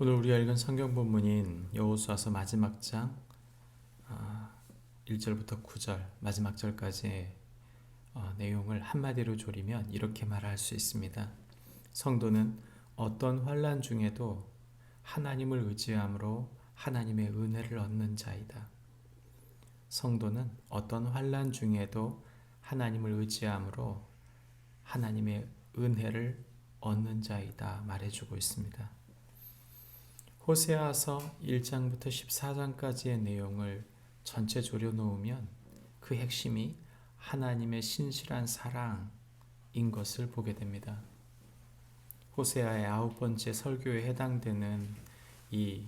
오늘 우리가 읽은 성경 본문인 여호수아서 마지막 장 1절부터 9절 마지막 절까지의 내용을 한마디로 조리면 이렇게 말할 수 있습니다. 성도는 어떤 환난 중에도 하나님을 의지함으로 하나님의 은혜를 얻는 자이다. 성도는 어떤 환난 중에도 하나님을 의지함으로 하나님의 은혜를 얻는 자이다 말해주고 있습니다. 호세아서 1장부터 14장까지의 내용을 전체 조려놓으면 그 핵심이 하나님의 신실한 사랑인 것을 보게 됩니다. 호세아의 9번째 설교에 해당되는 이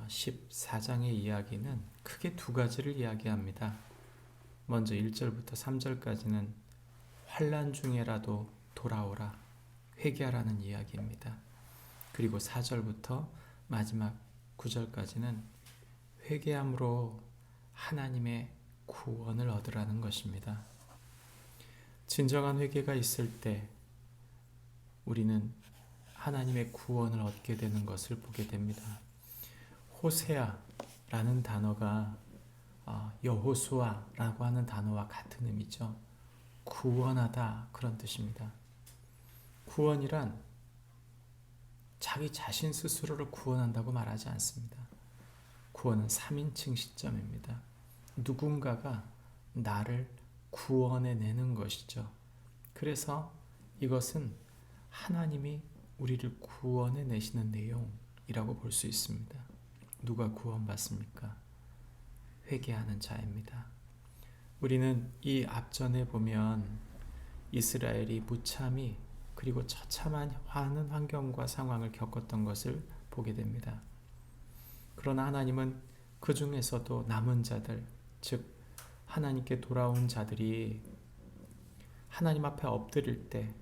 14장의 이야기는 크게 두 가지를 이야기합니다. 먼저 1절부터 3절까지는 환난 중에라도 돌아오라, 회개하라는 이야기입니다. 그리고 4절부터 마지막 9절까지는 회개함으로 하나님의 구원을 얻으라는 것입니다. 진정한 회개가 있을 때 우리는 하나님의 구원을 얻게 되는 것을 보게 됩니다. 호세아라는 단어가 여호수아라고 하는 단어와 같은 의미죠. 구원하다, 그런 뜻입니다. 구원이란 자기 자신 스스로를 구원한다고 말하지 않습니다. 구원은 3인칭 시점입니다. 누군가가 나를 구원해내는 것이죠. 그래서 이것은 하나님이 우리를 구원해내시는 내용이라고 볼 수 있습니다. 누가 구원받습니까? 회개하는 자입니다. 우리는 이 앞전에 보면 이스라엘이 무참히 그리고 처참한 환경과 상황을 겪었던 것을 보게 됩니다. 그러나 하나님은 그 중에서도 남은 자들, 즉 하나님께 돌아온 자들이 하나님 앞에 엎드릴 때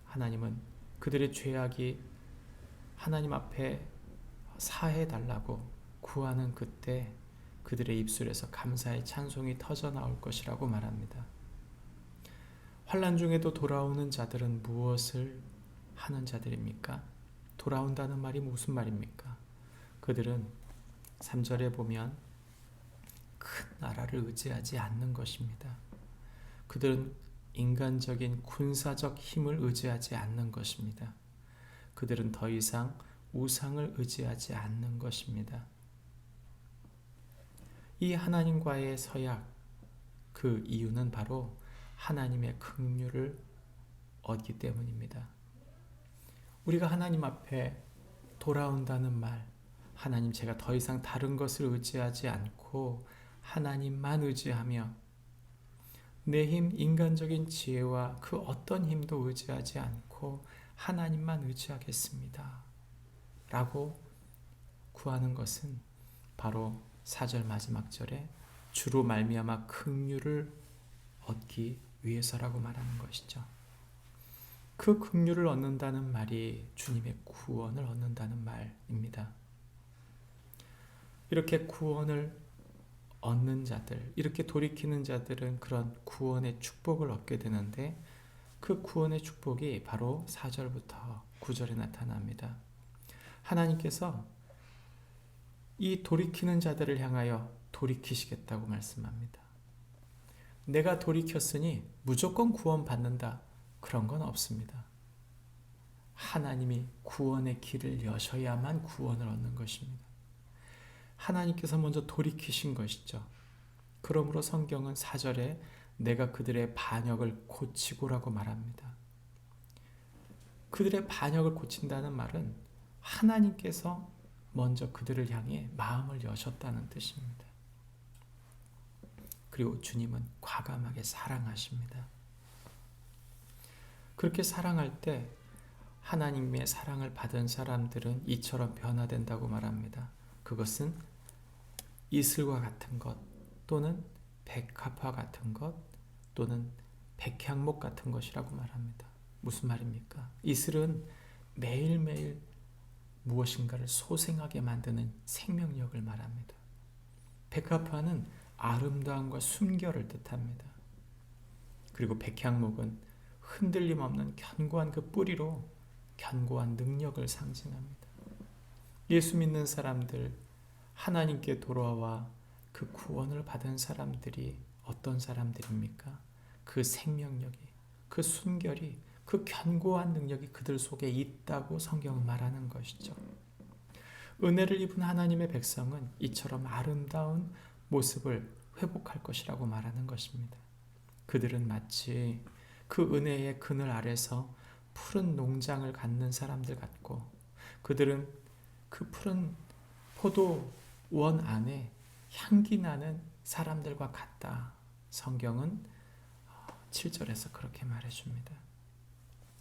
하나님은 그들의 죄악이 하나님 앞에 사해달라고 구하는 그때 그들의 입술에서 감사의 찬송이 터져나올 것이라고 말합니다. 환난 중에도 돌아오는 자들은 무엇을 하는 자들입니까? 돌아온다는 말이 무슨 말입니까? 그들은 3절에 보면 큰 나라를 의지하지 않는 것입니다. 그들은 인간적인 군사적 힘을 의지하지 않는 것입니다. 그들은 더 이상 우상을 의지하지 않는 것입니다. 이 하나님과의 서약, 그 이유는 바로 하나님의 긍휼을 얻기 때문입니다. 우리가 하나님 앞에 돌아온다는 말, 하나님, 제가 더 이상 다른 것을 의지하지 않고 하나님만 의지하며 내 힘, 인간적인 지혜와 그 어떤 힘도 의지하지 않고 하나님만 의지하겠습니다 라고 구하는 것은 바로 4절 마지막 절에 주로 말미암아 긍휼을 얻기 위해서라고 말하는 것이죠. 그 긍휼을 얻는다는 말이 주님의 구원을 얻는다는 말입니다. 이렇게 구원을 얻는 자들, 이렇게 돌이키는 자들은 그런 구원의 축복을 얻게 되는데 그 구원의 축복이 바로 4절부터 9절에 나타납니다. 하나님께서 이 돌이키는 자들을 향하여 돌이키시겠다고 말씀합니다. 내가 돌이켰으니 무조건 구원받는다, 그런 건 없습니다. 하나님이 구원의 길을 여셔야만 구원을 얻는 것입니다. 하나님께서 먼저 돌이키신 것이죠. 그러므로 성경은 4절에 내가 그들의 반역을 고치고라고 말합니다. 그들의 반역을 고친다는 말은 하나님께서 먼저 그들을 향해 마음을 여셨다는 뜻입니다. 그리고 주님은 과감하게 사랑하십니다. 그렇게 사랑할 때 하나님의 사랑을 받은 사람들은 이처럼 변화된다고 말합니다. 그것은 이슬과 같은 것, 또는 백합화 같은 것, 또는 백향목 같은 것이라고 말합니다. 무슨 말입니까? 이슬은 매일매일 무엇인가를 소생하게 만드는 생명력을 말합니다. 백합화는 아름다움과 순결을 뜻합니다. 그리고 백향목은 흔들림 없는 견고한 그 뿌리로 견고한 능력을 상징합니다. 예수 믿는 사람들, 하나님께 돌아와 그 구원을 받은 사람들이 어떤 사람들입니까? 그 생명력이, 그 순결이, 그 견고한 능력이 그들 속에 있다고 성경은 말하는 것이죠. 은혜를 입은 하나님의 백성은 이처럼 아름다운 모습을 회복할 것이라고 말하는 것입니다. 그들은 마치 그 은혜의 그늘 아래서 푸른 농장을 갖는 사람들 같고, 그들은 그 푸른 포도원 안에 향기 나는 사람들과 같다. 성경은 7절에서 그렇게 말해줍니다.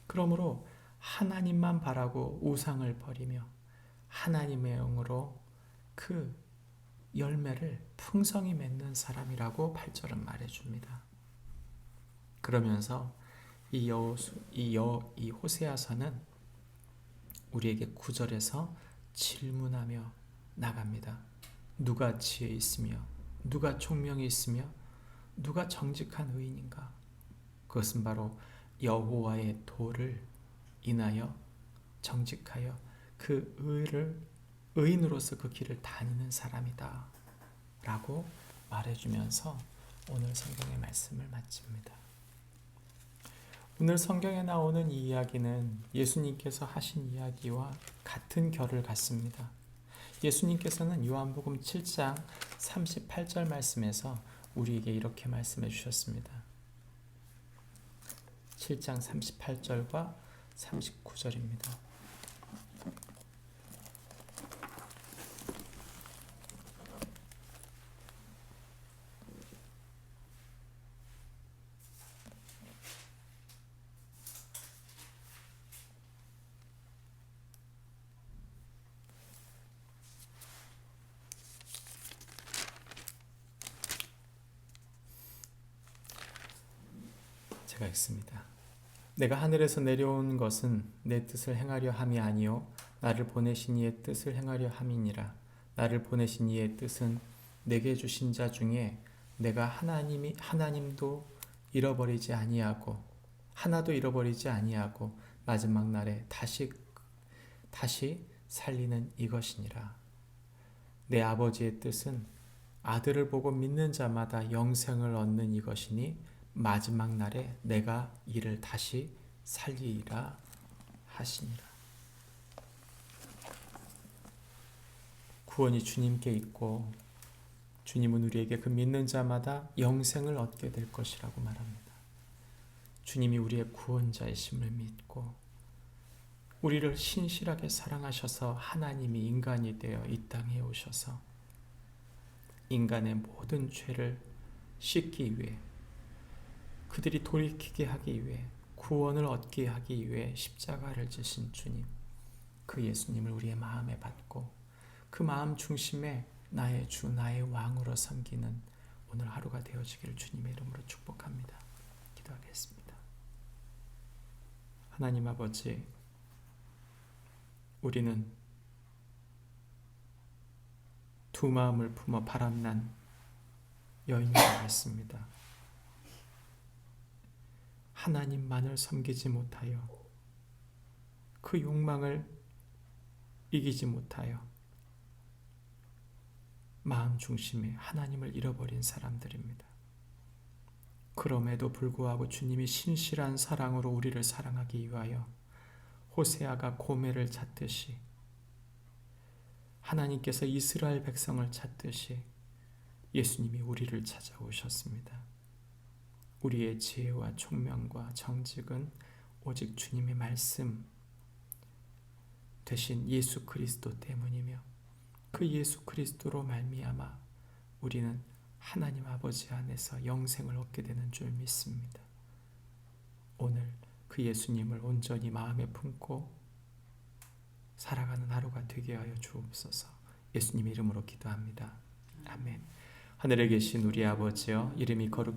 그러므로 하나님만 바라고 우상을 버리며 하나님의 영으로 그 열매를 풍성히 맺는 사람이라고 8절은 말해줍니다. 그러면서 이 호세아서는 우리에게 9절에서 질문하며 나갑니다. 누가 지혜 있으며 누가 총명이 있으며 누가 정직한 의인인가? 그것은 바로 여호와의 도를 인하여 정직하여 그 의인으로서 그 길을 다니는 사람이다 라고 말해주면서 오늘 성경의 말씀을 마칩니다. 오늘 성경에 나오는 이 이야기는 예수님께서 하신 이야기와 같은 결을 갖습니다. 예수님께서는 요한복음 7장 38절 말씀에서 우리에게 이렇게 말씀해 주셨습니다. 7장 38절과 39절입니다. 제가 읽습니다. 내가 하늘에서 내려온 것은 내 뜻을 행하려 함이 아니요 나를 보내신 이의 뜻을 행하려 함이니라. 나를 보내신 이의 뜻은 내게 주신 자 중에 내가 하나님도 잃어버리지 아니하고 하나도 잃어버리지 아니하고 마지막 날에 다시 살리는 이것이니라. 내 아버지의 뜻은 아들을 보고 믿는 자마다 영생을 얻는 이것이니 마지막 날에 내가 이를 다시 살리리라 하시니라. 구원이 주님께 있고 주님은 우리에게 그 믿는 자마다 영생을 얻게 될 것이라고 말합니다. 주님이 우리의 구원자이심을 믿고 우리를 신실하게 사랑하셔서 하나님이 인간이 되어 이 땅에 오셔서 인간의 모든 죄를 씻기 위해 그들이 돌이키게 하기 위해 구원을 얻게 하기 위해 십자가를 지신 주님, 그 예수님을 우리의 마음에 받고 그 마음 중심에 나의 주, 나의 왕으로 섬기는 오늘 하루가 되어지기를 주님의 이름으로 축복합니다. 기도하겠습니다. 하나님 아버지, 우리는 두 마음을 품어 바람난 여인과 같습니다. 하나님만을 섬기지 못하여 그 욕망을 이기지 못하여 마음 중심에 하나님을 잃어버린 사람들입니다. 그럼에도 불구하고 주님이 신실한 사랑으로 우리를 사랑하기 위하여 호세아가 고멜을 찾듯이 하나님께서 이스라엘 백성을 찾듯이 예수님이 우리를 찾아오셨습니다. 우리의 지혜와 총명과 정직은 오직 주님의 말씀 되신 예수 그리스도 때문이며 그 예수 그리스도로 말미암아 우리는 하나님 아버지 안에서 영생을 얻게 되는 줄 믿습니다. 오늘 그 예수님을 온전히 마음에 품고 살아가는 하루가 되게 하여 주옵소서. 예수님 이름으로 기도합니다. 아멘. 하늘에 계신 우리 아버지여, 이름이 거룩히